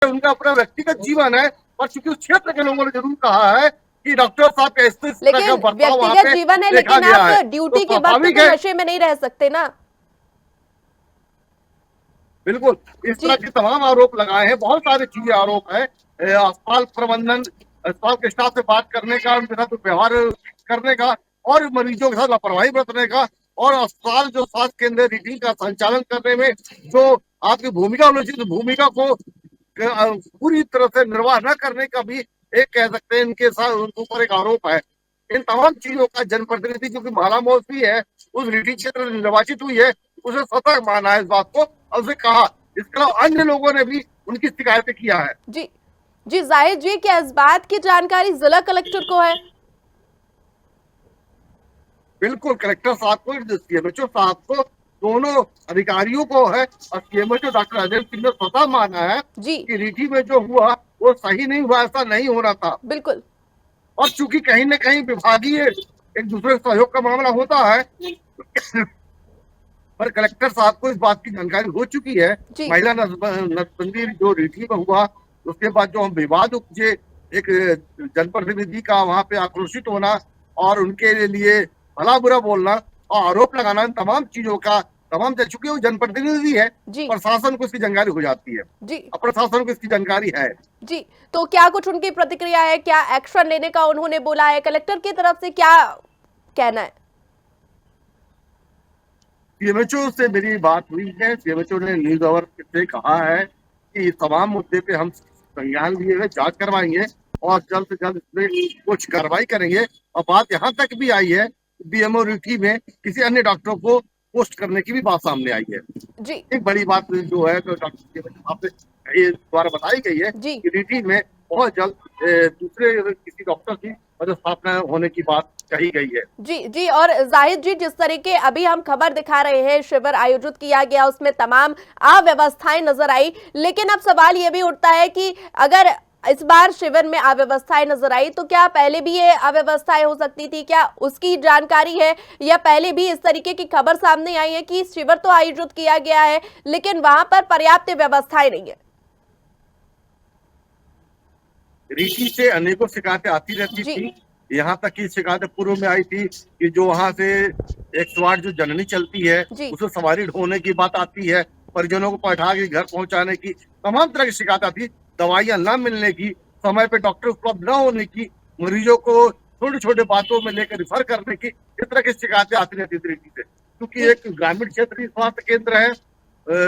उनका अपना व्यक्तिगत जीवन है, और चूंकि उस क्षेत्र के लोगों ने जरूर कहा है कि डॉक्टर साहब का इस तरह का लेकिन बर्ताव वहां व्यक्तिगत पे जीवन है, देखा लेकिन गया आप है, तो ड्यूटी के वक्त स्वाभाविक तो है। नशे में नहीं रह सकते ना। बिल्कुल, इस तरह जी के तमाम आरोप लगाए हैं, बहुत सारी चीजें आरोप है। अस्पताल प्रबंधन, अस्पताल के स्टाफ से बात करने का, उनके साथ व्यवहार करने का, और मरीजों के साथ लापरवाही बरतने का, और अस्पताल जो स्वास्थ्य केंद्र रीटिंग का संचालन करने में जो आपकी भूमिका होनी चाहिए, भूमिका को पूरी तरह से निर्वाह न करने का भी एक कह सकते हैं इनके साथ उनके ऊपर एक आरोप है। इन तमाम चीजों का जनप्रतिनिधि जो कि माला मौसी है, उस रीटिंग क्षेत्र में निर्वाचित हुई है, उसे सतर्क माना है इस बात को, और उसे कहा। इसके अलावा अन्य लोगों ने भी उनकी शिकायतें किया है। जी जी जाहिर जी, क्या इस बात की जानकारी जिला कलेक्टर को है? बिल्कुल, कलेक्टर साहब को, सीएमएचओ साहब को, दोनों अधिकारियों को है, और सीएमएचओ डॉक्टर अजय सिंह ने स्वतः माना है जी कि रीठी में जो हुआ वो सही नहीं हुआ, ऐसा नहीं होना था। बिल्कुल। और चूंकि कहीं न कहीं विभागीय एक दूसरे सहयोग का मामला होता है, पर कलेक्टर साहब को इस बात की जानकारी हो चुकी है। जी महिला नसबंदी जो रीठी में हुआ, उसके बाद जो हम विवाद उपजे, एक जनप्रतिनिधि का वहां पे आक्रोशित होना, और उनके लिए भला बुरा बोलना और आरोप लगाना, इन तमाम चीजों का तमाम, चूंकि वो जनप्रतिनिधि है, जी प्रशासन को इसकी जानकारी हो जाती है, जी और प्रशासन को इसकी जानकारी है। जी। तो क्या कुछ उनकी प्रतिक्रिया है, क्या एक्शन लेने का उन्होंने बोला है, कलेक्टर की तरफ से क्या कहना है? सीएमएचओ से मेरी बात हुई है, सीएमएचओ ने न्यूज आवर से कहा है कि इस तमाम मुद्दे पे हम संज्ञान लिए हुए जांच करवाएंगे, और जल्द से जल्द इसमें कुछ कार्रवाई करेंगे। और बात यहाँ तक भी आई है, बीएमओ रीठी में किसी अन्य डॉक्टर को पोस्ट करने की भी बात सामने आई है। जी एक बड़ी बात जो है, तो डॉक्टर सीएमएचओ साहब से ये द्वारा बताई गई है जी कि रीठी में बहुत जल्द दूसरे किसी डॉक्टर की पदस्थापना होने की बात कही गई है। जी जी। और जाहिद जी, जिस तरीके अभी हम खबर दिखा रहे हैं, शिविर आयोजित किया गया, उसमें तमाम अव्यवस्थाएं नजर आई, लेकिन अब सवाल यह भी उठता है कि अगर इस बार शिविर में अव्यवस्थाएं नजर आई तो क्या पहले भी ये अव्यवस्थाएं हो सकती थी, क्या उसकी जानकारी है? या पहले भी इस तरीके की खबर सामने आई है कि शिविर तो आयोजित किया गया है लेकिन वहां पर पर्याप्त व्यवस्थाएं नहीं है? ऋषि से अनेकों शिकायतें आती रहती जी थी। यहाँ तक की शिकायतें पूर्व में आई थी कि जो वहां से 108 जो जननी चलती है, जी उसे सवारी ढोने की बात आती है, परिजनों को बैठा के घर पहुंचाने की, तमाम तरह की शिकायत आती, दवाइयां न मिलने की, समय पे डॉक्टर उपलब्ध न होने की, मरीजों को छोटे छोटे बातों में लेकर रिफर करने की, इस तरह की शिकायतें आती रहती थी ऋषि से। क्योंकि जी एक ग्रामीण क्षेत्रीय स्वास्थ्य केंद्र है,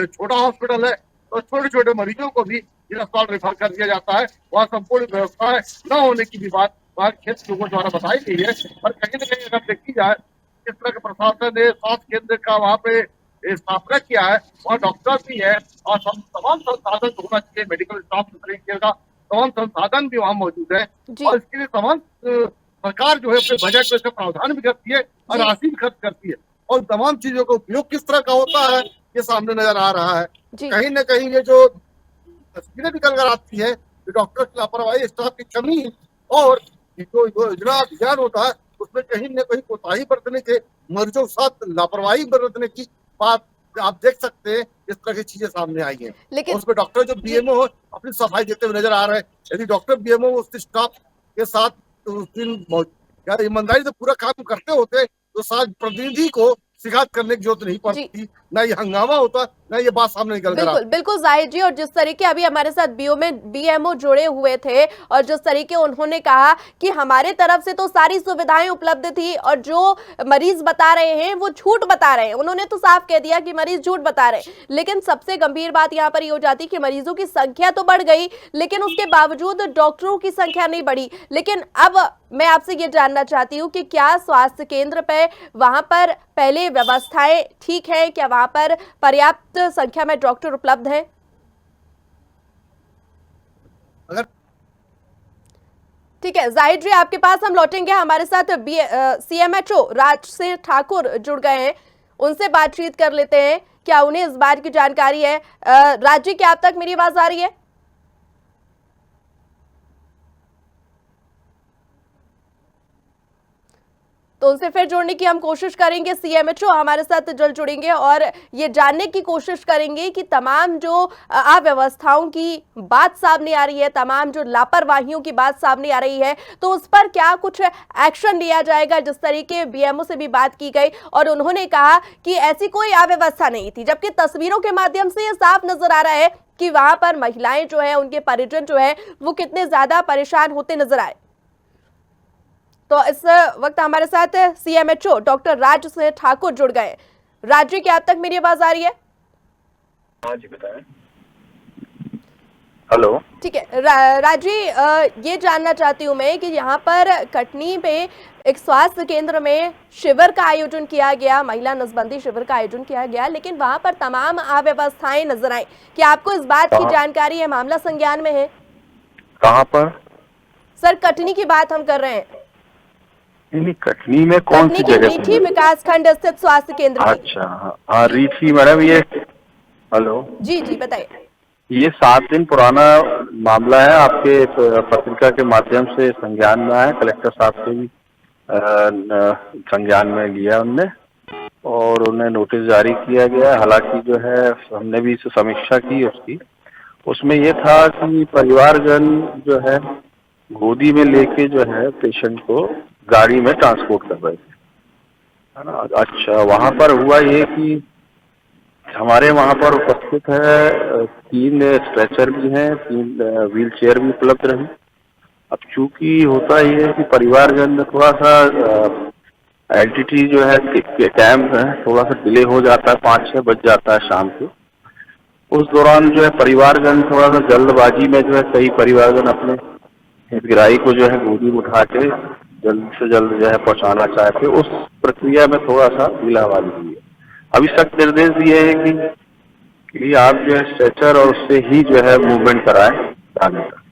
छोटा हॉस्पिटल है, तो छोटे छोटे मरीजों को भी जिला अस्पताल रेफर कर दिया जाता है। वहाँ संपूर्ण व्यवस्था न होने की भी बात वहाँ क्षेत्र लोगों द्वारा बताई गई है। और कहीं न कहीं अगर देखी जाए, किस तरह के प्रशासन ने स्वास्थ्य केंद्र का वहाँ पे स्थापना किया है, वहाँ डॉक्टर भी है, और तमाम संसाधन होना चाहिए, मेडिकल स्टाफ तरीके का तमाम संसाधन भी वहाँ मौजूद है। जी और इसके लिए तमाम सरकार जो है अपने बजट में इसका प्रावधान भी करती है, और जी राशि भी खर्च करती है, और तमाम चीजों का उपयोग किस तरह का होता है, ये सामने नजर आ रहा है। जी कहीं न कहीं ये जो तस्वीरें निकल कर आती है कि डॉक्टर की लापरवाही, स्टाफ की कमी, और जो योजना अभियान होता है उसमें कहीं न कहीं कोताही बरतने के, मरीजों के साथ लापरवाही बरतने की बात आप देख सकते हैं। इस तरह की चीजें सामने आई हैं, और लेकिन उसमें डॉक्टर जो जी बीएमओ अपनी सफाई देते हुए नजर आ रहे हैं। यदि डॉक्टर बीएमओ उस स्टाफ के साथ उस दिन यार ईमानदारी से पूरा काम करते होते, तो शायद प्रतिनिधि को शिकायत करने की जरूरत नहीं जी पड़ती, ना ये हंगामा होता, ना ये बात सामने निकल कर बिल्कुल आती। बिल्कुल जाहिर जी। और जिस तरीके अभी हमारे साथ बीएमओ जुड़े हुए थे, और जिस तरीके उन्होंने कहा कि हमारे तरफ से तो सारी सुविधाएं उपलब्ध थी, और जो मरीज बता रहे हैं वो झूठ बता रहे हैं, उन्होंने तो साफ कह दिया कि मरीज झूठ बता रहे हैं। लेकिन सबसे गंभीर बात यहाँ पर ये हो जाती कि मरीजों की संख्या तो बढ़ गई, लेकिन उसके बावजूद डॉक्टरों की संख्या नहीं बढ़ी। लेकिन अब मैं आपसे ये जानना चाहती हूँ कि क्या स्वास्थ्य केंद्र पे वहां पर पहले व्यवस्थाएं ठीक है, क्या वहां पर पर्याप्त संख्या में डॉक्टर उपलब्ध हैं? अगर ठीक है जाहिर जी, आपके पास हम लौटेंगे। हमारे साथ सीएमएचओ राज सिंह ठाकुर जुड़ गए हैं, उनसे बातचीत कर लेते हैं, क्या उन्हें इस बात की जानकारी है? राज जी, क्या आप तक मेरी आवाज आ रही है? तो उनसे फिर जोड़ने की हम कोशिश करेंगे। सीएमएचओ हमारे साथ जल्द जुड़ेंगे और ये जानने की कोशिश करेंगे कि तमाम जो अव्यवस्थाओं की बात सामने आ रही है, तमाम जो लापरवाहियों की बात सामने आ रही है, तो उस पर क्या कुछ एक्शन लिया जाएगा। जिस तरीके बीएमओ से भी बात की गई और उन्होंने कहा कि ऐसी कोई अव्यवस्था नहीं थी, जबकि तस्वीरों के माध्यम से ये साफ नजर आ रहा है कि वहां पर महिलाएं जो है, उनके परिजन जो है, वो कितने ज्यादा परेशान होते नजर आए। तो इस वक्त हमारे साथ सीएमएचओ डॉक्टर राज सिंह ठाकुर जुड़ गए। राज जी, क्या अब तक मेरी आवाज आ रही है? हाँ जी, बताएं। हेलो, ठीक है राज जी, ये जानना चाहती हूँ मैं कि यहाँ पर कटनी पे एक स्वास्थ्य केंद्र में शिविर का आयोजन किया गया, महिला नसबंदी शिविर का आयोजन किया गया, लेकिन वहां पर तमाम अव्यवस्थाएं नजर आई। क्या आपको इस बात की जानकारी है? मामला संज्ञान में है? कहाँ पर? सर, कटनी की बात हम कर रहे हैं। नहीं, कटनी में कौन सी जगह? रीठी विकास खंड स्थित स्वास्थ्य केंद्र। अच्छा, हाँ रीठी मैडम। ये हेलो जी जी, बताइए। ये 7 दिन पुराना मामला है, आपके पत्रिका के माध्यम से संज्ञान में आया। कलेक्टर साहब से भी संज्ञान में लिया उनने और उन्हें नोटिस जारी किया गया। हालांकि जो है हमने भी इसे समीक्षा की उसकी। उसमें ये था कि परिवारजन जो है गोदी में लेके जो है पेशेंट को गाड़ी में ट्रांसपोर्ट कर रहे थे, है ना। अच्छा, वहाँ पर हुआ ये कि हमारे वहाँ पर उपस्थित है 3 स्ट्रेचर भी हैं, 3 व्हील चेयर भी उपलब्ध रही। अब चूंकि होता ये है कि परिवारजन में थोड़ा सा एलटीटी जो है टाइम है थोड़ा सा डिले हो जाता है, 5-6 बज जाता है शाम को। उस दौरान जो है परिवारजन थोड़ा सा जल्दबाजी में जो है कई परिवारजन अपने हितग्राही को जो है गोदी में उठा के जल्द से जल्द जो है पहुंचाना चाहते, उस प्रक्रिया में थोड़ा सा ढीलाबाजी हुई है। अभी सख्त निर्देश दिए हैं कि आप जो है स्ट्रेचर और उससे ही जो है मूवमेंट कराएं आगे तक,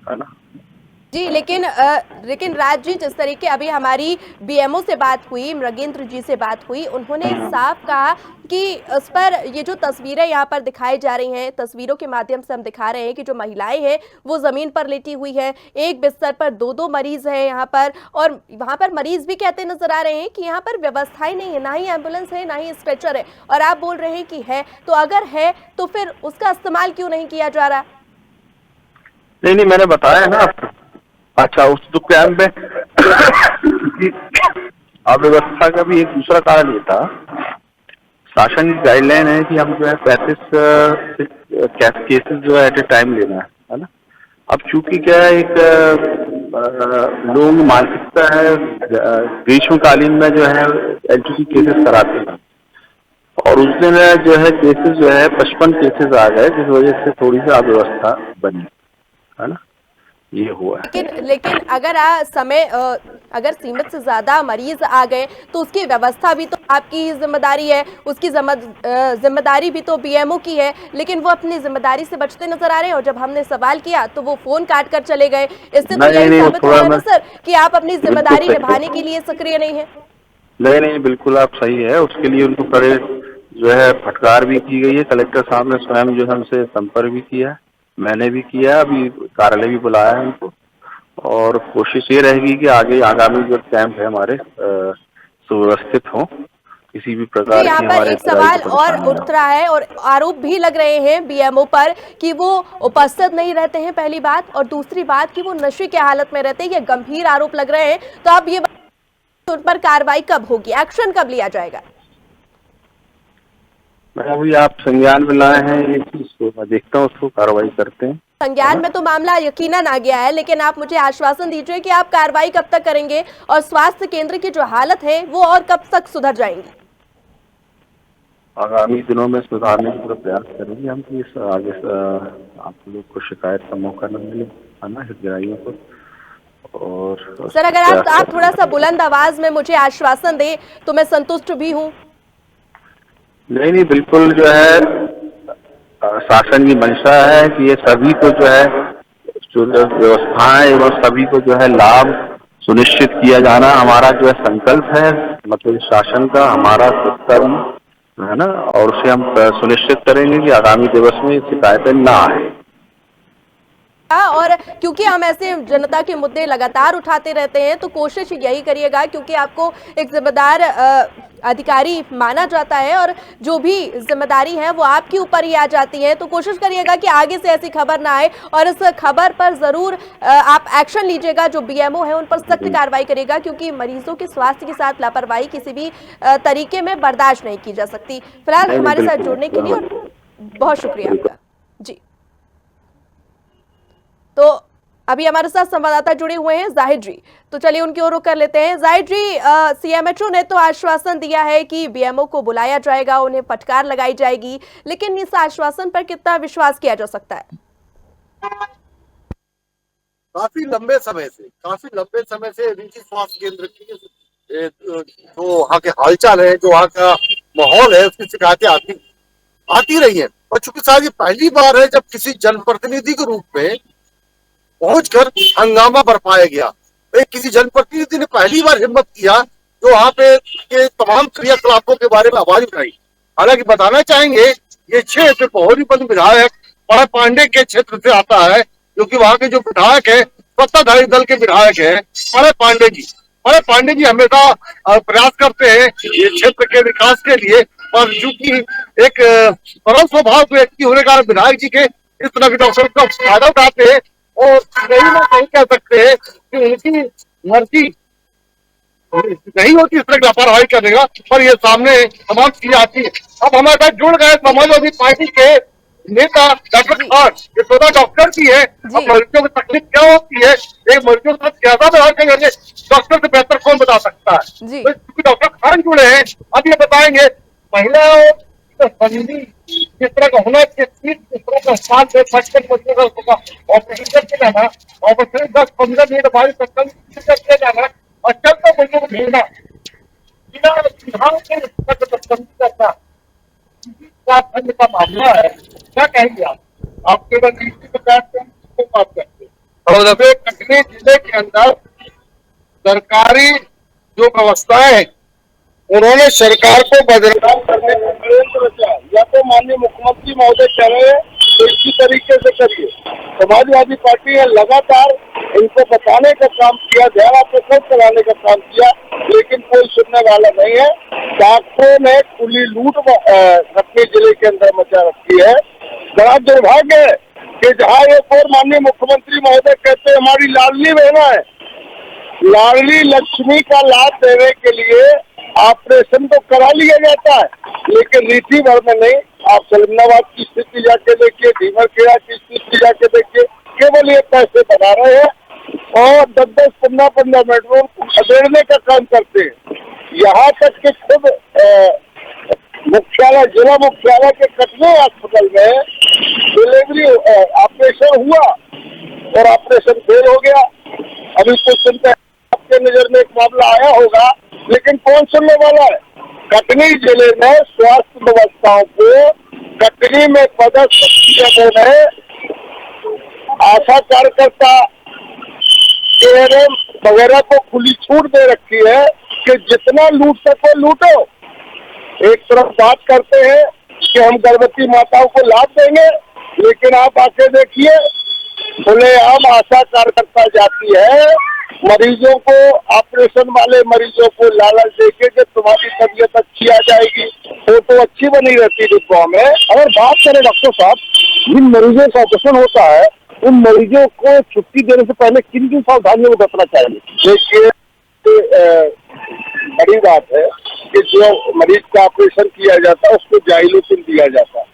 है ना। जी, लेकिन राज जी, जिस तरीके अभी हमारी बीएमओ से बात हुई, मृगेंद्र जी से बात हुई, उन्होंने साफ कहा कि इस पर ये जो तस्वीरें यहाँ पर दिखाई जा रही हैं, तस्वीरों के माध्यम से हम दिखा रहे हैं कि जो महिलाएं हैं वो जमीन पर लेटी हुई है, एक बिस्तर पर 2-2 मरीज हैं यहाँ पर, और वहाँ पर मरीज भी कहते नजर आ रहे हैं कि यहाँ पर व्यवस्थाएं नहीं है, ना ही एम्बुलेंस है, ना ही स्ट्रेचर है, और आप बोल रहे हैं कि है। तो अगर है तो फिर उसका इस्तेमाल क्यों नहीं किया जा रहा? नहीं, मैंने बताया है ना आपको। अच्छा, उस तो कैंप में अव्यवस्था का भी एक दूसरा कारण ये था, शासन की गाइडलाइन है कि हम जो है 35 केसेस जो है एट ए टाइम लेना है ना। अब चूंकि क्या है, एक लोगों की मानसिकता है, ग्रीष्मकालीन में जो है एलटीसी केसेस कराते हैं, और उस दिन जो है केसेस जो है 55 केसेस आ गए, जिस वजह से थोड़ी सी अव्यवस्था बनी, है ना। ये हुआ है। लेकिन अगर सीमित से ज्यादा मरीज आ गए तो उसकी व्यवस्था भी तो आपकी जिम्मेदारी है, उसकी जिम्मेदारी भी तो बीएमओ की है, लेकिन वो अपनी जिम्मेदारी से बचते नजर आ रहे हैं। और जब हमने सवाल किया तो वो फोन काट कर चले गए। इससे तो यही साबित हुआ ना सर कि आप अपनी जिम्मेदारी निभाने के लिए सक्रिय नहीं है। नहीं, बिल्कुल आप सही है। उसके लिए उनको कड़े जो है फटकार भी की गई है। कलेक्टर साहब ने स्वयं जो है हमसे संपर्क भी किया, मैंने भी किया, अभी कार्यालय भी बुलाया है उनको, और कोशिश ये रहेगी कि आगामी जो कैंप है हमारे सुव्यवस्थित हो, किसी भी प्रकार की यहाँ पर एक सवाल और उठ रहा है और आरोप भी लग रहे हैं बीएमओ पर कि वो उपस्थित नहीं रहते हैं, पहली बात, और दूसरी बात कि वो नशे की हालत में रहते हैं। ये गंभीर आरोप लग रहे हैं। तो अब ये उन पर कार्रवाई कब होगी, एक्शन कब लिया जाएगा? अभी आप संज्ञान में लाए हैं ये चीज को, मैं देखता हूँ, उसको कार्रवाई करते हैं। संज्ञान में तो मामला यकीनन आ गया है, लेकिन आप मुझे आश्वासन दीजिए कि आप कार्रवाई कब तक करेंगे और स्वास्थ्य केंद्र की जो हालत है वो और कब तक सुधर जाएंगी? आगामी दिनों में सुधारने की पूरा प्रयास करेंगे हम कि आगे आप लोग को शिकायत का मौका न मिले, है ना, हितग्राहियों को। और सर, अगर आप थोड़ा सा बुलंद आवाज में मुझे आश्वासन दें तो मैं संतुष्ट भी हूँ। नहीं, बिल्कुल जो है शासन की मंशा है कि ये सभी को जो है व्यवस्थाएं एवं सभी को जो है लाभ सुनिश्चित किया जाना हमारा जो है संकल्प है, मतलब शासन का हमारा कर्म है ना, और उसे हम सुनिश्चित करेंगे कि आगामी दिवस में शिकायतें ना आए। और और क्योंकि हम ऐसे जनता के मुद्दे लगातार उठाते रहते हैं तो कोशिश यही करिएगा, क्योंकि आपको एक जिम्मेदार अधिकारी माना जाता है और जो भी जिम्मेदारी है वो आपके ऊपर ही आ जाती है, तो कोशिश करिएगा कि आगे से ऐसी खबर ना आए और इस खबर पर जरूर आप एक्शन लीजिएगा। जो बीएमओ है उन पर सख्त कार्रवाई करिएगा, क्योंकि मरीजों के स्वास्थ्य के साथ लापरवाही किसी भी तरीके में बर्दाश्त नहीं की जा सकती। फिलहाल हमारे साथ जुड़ने के लिए और बहुत शुक्रिया आपका जी। तो अभी हमारे साथ संवाददाता जुड़े हुए हैं जाहिद जी, तो चलिए उनकी ओर रुख कर लेते हैं। जाहिद जी, सीएमएचओ ने तो आश्वासन दिया है कि बीएमओ को बुलाया जाएगा, उन्हें फटकार लगाई जाएगी, लेकिन इस आश्वासन पर कितना विश्वास किया जा सकता है? काफी लंबे समय से निजी स्वास्थ्य केंद्र की जो वहाँ के हालचाल है, जो वहाँ का माहौल है, उसकी शिकायतें आती रही हैं। और चूंकि शायद ये पहली बार है जब किसी जनप्रतिनिधि के रूप में पहुंचकर हंगामा बरपाया गया। किसी जनप्रतिनिधि ने पहली बार हिम्मत किया जो वहाँ पे के तमाम क्रियाकलापों के बारे में आवाज उठाई। हालांकि बताना चाहेंगे ये क्षेत्र पोहरीपंथ विधायक बड़ा पांडे के क्षेत्र से आता है, जो कि वहाँ के जो विधायक है सत्ताधारी दल के विधायक है बड़े पांडे जी। बड़े पांडे जी हमेशा प्रयास करते हैं ये क्षेत्र के विकास के लिए, और चूंकि एक सरल स्वभाव के व्यक्ति होने का विधायक जी के इस तरह के डॉक्टर का फायदा उठाते हैं और कहीं ना कहीं कह सकते हैं कि उनकी मर्जी नहीं होती इस तरह की लापरवाही करने का, पर ये सामने तमाम चीजें आती है। अब हमारे साथ जुड़ गए समाजवादी पार्टी के नेता डॉक्टर खान, ये स्वतः डॉक्टर भी है। अब मरीजों की तकलीफ क्या होती है, एक मरीजों के साथ कैसा व्यवहार करेंगे, डॉक्टर से बेहतर कौन बता सकता है। तो क्योंकि डॉक्टर खान जुड़े हैं, अब ये बताएंगे महिलाओं जिस तरह का होना चाहिए, इस तरह का स्थान पे ऑपरेशन करके जाना, ऑपरेशन 10-15 मिनट बाद करके जाना और चलते बच्चों को भेजना बिना सुधार के करना का मामला है। क्या कहेंगे आप केवल बात करते और कटनी जिले के अंदर सरकारी जो व्यवस्थाएं है उन्होंने सरकार को बदनाम करने का प्रयत्न रचा। या तो माननीय मुख्यमंत्री महोदय कह रहे हैं तो इसी तरीके से करिए। समाजवादी पार्टी ने लगातार इनको बताने का काम किया, ध्यान आकर्षण कराने का काम किया, लेकिन कोई सुनने वाला नहीं है। डॉक्टरों ने खुली लूट कटनी जिले के अंदर मचा रखी है। बड़ा दुर्भाग्य है कि जहाँ एक और माननीय मुख्यमंत्री महोदय कहते हैं हमारी लाडली बहना है, लाडली लक्ष्मी का लाभ देने के लिए ऑपरेशन तो करा लिया जाता है, लेकिन रीति भर में नहीं। आप सलीमनाबाद की स्थिति जाके देखिए, ढीमरखेड़ा की स्थिति जाके देखिए, केवल ये पैसे बना रहे हैं और 10-10, 15-15 मिनट में उनको खदेड़ने का काम करते हैं। यहाँ तक कि खुद मुख्यालय, जिला मुख्यालय के कटनी हॉस्पिटल में डिलीवरी ऑपरेशन हुआ और ऑपरेशन फेल हो गया। अभी कुछ दिन पहले आपके नजर में एक मामला आया होगा, लेकिन कौन सुनने वाला है। कटनी जिले में स्वास्थ्य व्यवस्थाओं को कटनी में पदस्थ ने आशा कार्यकर्ता एएनएम वगैरह को खुली छूट दे रखी है कि जितना लूट सको लूटो। एक तरफ बात करते हैं कि हम गर्भवती माताओं को लाभ देंगे, लेकिन आप आके देखिए खुलेआम आशा कार्यकर्ता जाती है मरीजों को, ऑपरेशन वाले मरीजों को लालच देके कि तुम्हारी तबीयत अच्छी आ जाएगी, फोटो अच्छी बनी रहती डिब्बों में। अगर बात करें डॉक्टर साहब, जिन मरीजों का ऑपरेशन होता है उन मरीजों को छुट्टी देने से पहले किन किन सावधानियों को बरतना चाहिए? देखिए बड़ी बात है कि जो मरीज का ऑपरेशन किया जाता है उसको जाइलोसिन दिया जाता है,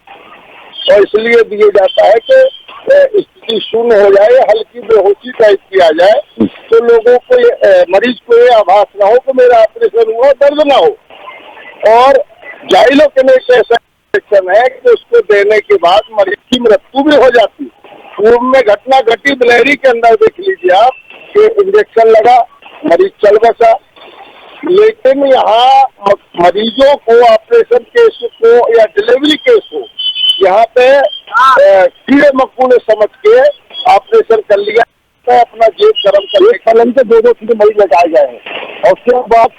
और इसलिए दिया जाता है कि स्थिति शून्य हो जाए, हल्की बेहोशी टाइप की आ जाए, तो लोगों को मरीज को ये आभास ना हो कि मेरा ऑपरेशन हुआ, दर्द ना हो। और जाइलोसिन एक ऐसा इंजेक्शन है कि उसको देने के बाद मरीज की मृत्यु भी हो जाती है। पूर्व में घटना घटी बिलहरी के अंदर, देख लीजिए आप कि इंजेक्शन लगा, मरीज चल बसा। लेकिन यहाँ मरीजों को ऑपरेशन केस को या डिलीवरी केस को यहाँ पे कीड़े मकोड़े समझ के ऑपरेशन कर लिया, तो अपना जेब गर्म कर फलन के 2-2 3 मरीज लगाए गए हैं, और उसके बाद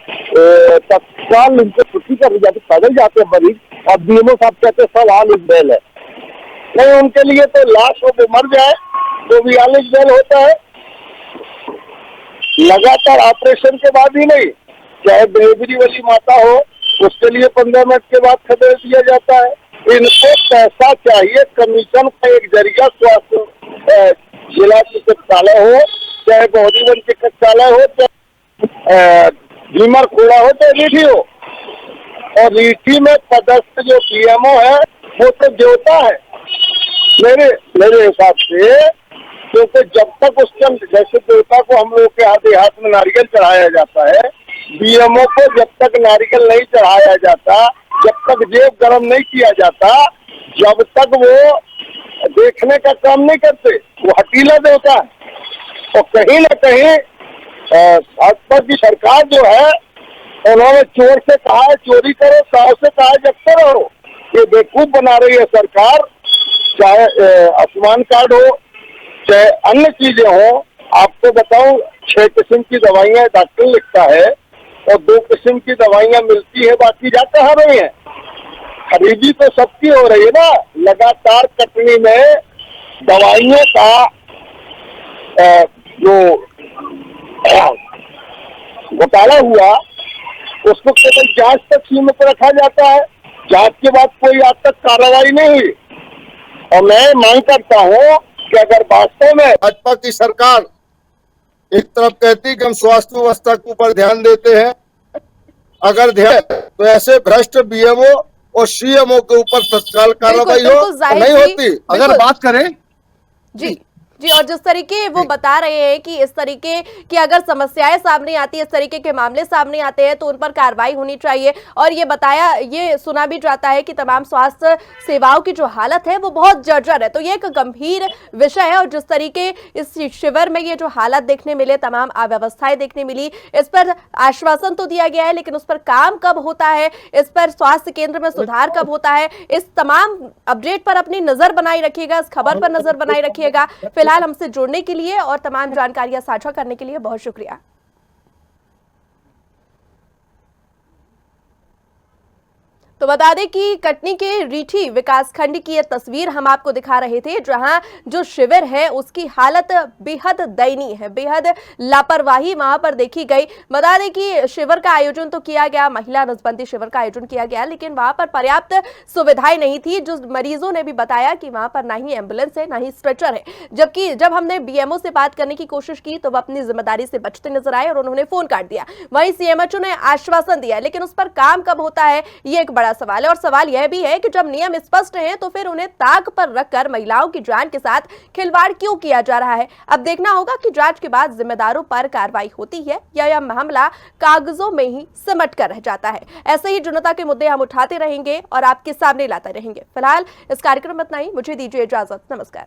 तत्काल उनको छुट्टी कर दी जाती, पैदल जाते हैं मरीज, और बीएमओ साहब कहते हैं सब हाल इस बैल है। नहीं, उनके लिए तो लाश हो वो मर जाए, तो 42 बेल होता है लगातार ऑपरेशन के बाद ही नहीं, चाहे डिलीवरी वाली माता हो उसके लिए 15 मिनट के बाद खबर दिया जाता है। इनको पैसा चाहिए, कमीशन का एक जरिया स्वास्थ्य जिला चिकित्सालय हो, चाहे बहोरीवन चिकित्सालय हो, चाहे भीमर खोड़ा हो, चाहे रीठी हो। और रीठी में पदस्थ जो पीएमओ है वो तो देवता है मेरे हिसाब से, क्योंकि जब तक उसके जैसे देवता को हम लोग के हाथ में नारियल चढ़ाया जाता है, बीएमओ को जब तक नारियल नहीं चढ़ाया जाता, जब तक जेब गरम नहीं किया जाता, जब तक वो देखने का काम नहीं करते, वो हटीला देवता है। और कहीं ना कहीं भाजपा की सरकार जो है, उन्होंने चोर से कहा है चोरी करो, साव से कहा है जगते रहो। ये बेवकूफ बना रही है सरकार, चाहे आयुष्मान कार्ड हो, चाहे अन्य चीजें हो। आपको बताऊं 6 किस्म की दवाइयां डॉक्टर लिखता है और 2 किस्म की दवाइयां मिलती है, बाकी जा कहाँ रही है? खरीदी तो सबकी हो रही है ना। लगातार कटनी में दवाइयों का जो घोटाला हुआ उसको केवल जांच तक सीमित रखा जाता है, जांच के बाद कोई आज तक कार्रवाई नहीं हुई। और मैं मांग करता हूं कि अगर वास्तव में भाजपा की सरकार एक तरफ कहती है कि हम स्वास्थ्य व्यवस्था के ऊपर ध्यान देते हैं, अगर ध्यान तो ऐसे भ्रष्ट बीएमओ और सीएमओ के ऊपर तत्काल कार्रवाई हो, नहीं होती। अगर बात करें जी जी, और जिस तरीके वो बता रहे हैं कि इस तरीके की अगर समस्याएं सामने आती है, इस तरीके के मामले सामने आते हैं तो उन पर कार्रवाई होनी चाहिए। और ये बताया, ये सुना भी जाता है कि तमाम स्वास्थ्य सेवाओं की जो हालत है वो बहुत जर्जर है। तो ये एक गंभीर विषय है। और जिस तरीके इस शिविर में ये जो हालत देखने मिले, तमाम अव्यवस्थाएं देखने मिली, इस पर आश्वासन तो दिया गया है, लेकिन उस पर काम कब होता है, इस पर स्वास्थ्य केंद्र में सुधार कब होता है, इस तमाम अपडेट पर अपनी नजर बनाई रखिएगा, इस खबर पर नजर बनाई रखिएगा। फिलहाल हमसे जुड़ने के लिए और तमाम जानकारियां साझा करने के लिए बहुत शुक्रिया। तो बता दें कि कटनी के रीठी विकासखंड की ये तस्वीर हम आपको दिखा रहे थे, जहां जो शिविर है उसकी हालत बेहद दयनीय है, बेहद लापरवाही वहां पर देखी गई। बता दें कि शिविर का आयोजन तो किया गया, महिला नसबंदी शिविर का आयोजन किया गया, लेकिन वहां पर पर्याप्त सुविधाएं नहीं थी। जो मरीजों ने भी बताया कि वहां पर ना ही एम्बुलेंस है, ना ही स्ट्रेचर है। जबकि जब हमने बीएमओ से बात करने की कोशिश की तो वह अपनी जिम्मेदारी से बचते नजर आए और उन्होंने फोन काट दिया। वहीं सीएमएचओ ने आश्वासन दिया, लेकिन उस पर काम कब होता है, ये एक बड़ा सवाल है। और सवाल यह भी है कि जब नियम स्पष्ट हैं तो फिर उन्हें ताक पर रखकर महिलाओं की जान के साथ खिलवाड़ क्यों किया जा रहा है। अब देखना होगा कि जांच के बाद जिम्मेदारों पर कार्रवाई होती है या यह मामला कागजों में ही सिमट कर रह जाता है। ऐसे ही जनता के मुद्दे हम उठाते रहेंगे और आपके सामने लाते रहेंगे। फिलहाल इस कार्यक्रम में इतना ही, मुझे दीजिए इजाजत, नमस्कार।